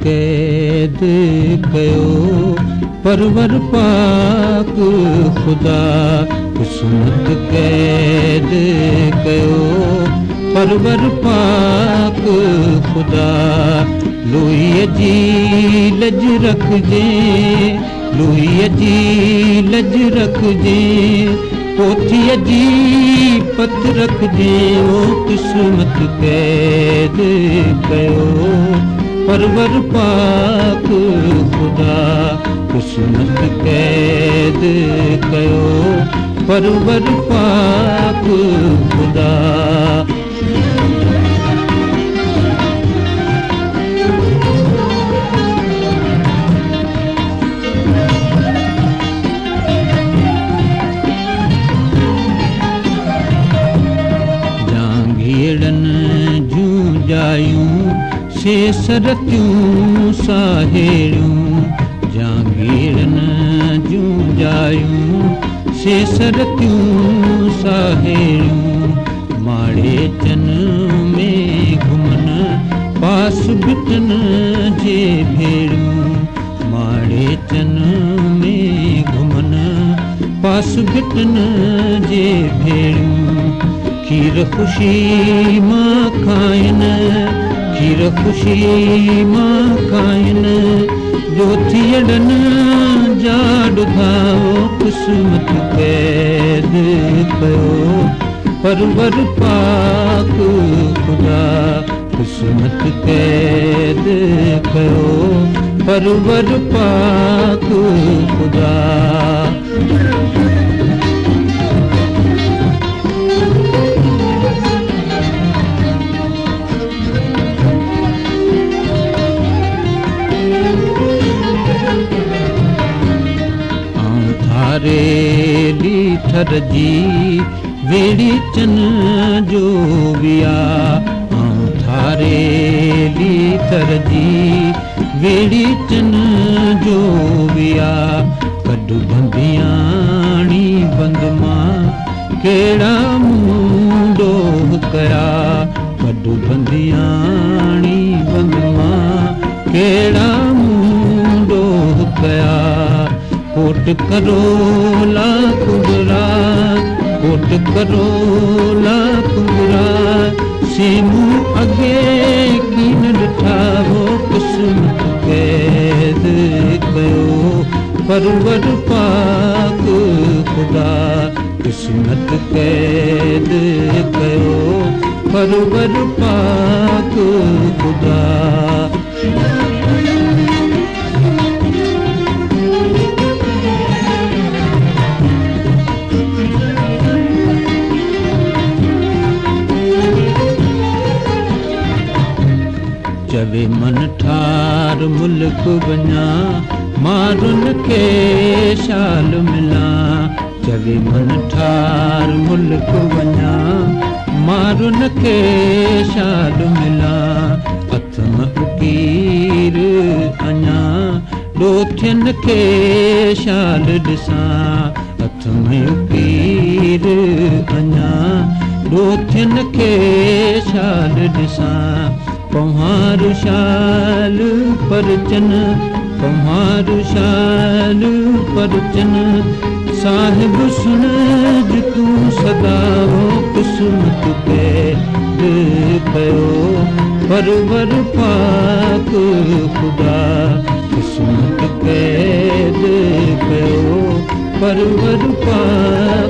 कैद कयो परवर पाक खुदा किस्मत कैद कयो परवर पाक खुदा लोईअ जी लज रखजे लोईअ जी लज रखजे पोथीअ जी पत रखजे ओ किस्मत कैद कयो परवर पाक खुदा किस्मत कैद कयो परवर पाक खुदा से सरतियूं साहेड़ियूं जांगीरनि जूं जायूं से सरतियूं साहेड़ियूं माड़े चन में घुमन पास बिटन जे भेड़ियूं माड़े चन में घुमन पास बिटन जे भेड़ियूं खीर ख़ुशी मां खाइनि खीर ख़ुशी मां खाइनि जोथियड़नि जा ॾुधाओ किस्मत कैद कयो परवर पाक खुदा किस्मत कैद कयो परवर पाक खुदा रेली थर जी वेड़ी चन जो विया थारेली थर जी वेड़ी चन जो विया कॾु बंदियाणी बंद मां कहिड़ा मुंडो कया कॾु बंदियाणी बंद मां कहिड़ा मुंडो कया कोट करोला कुबरा कोट करोला कुबरा सेमू अगे कीन ॾिठा वो किस्मत कैद कयो परवर पाक खुदा किस्मत कैद कयो परवर पाक खुदा चवे मन ठार मुल्क वञा मारुन के शाल मिला चवे मन ठार मुल्क वञा मारुन के शाल मिला अथम उकीर अञा ॾोथियन के शाल ॾिसां अथम उकीर अञा ॾोथियन के शाल ॾिसां पहाड़ु शाल परचन पहाड़ु शाल परचन साहिब सुन तू सदा वो किस्मत कैद कयो परवर पाक खुदा किस्मत कैद कयो परवर पाक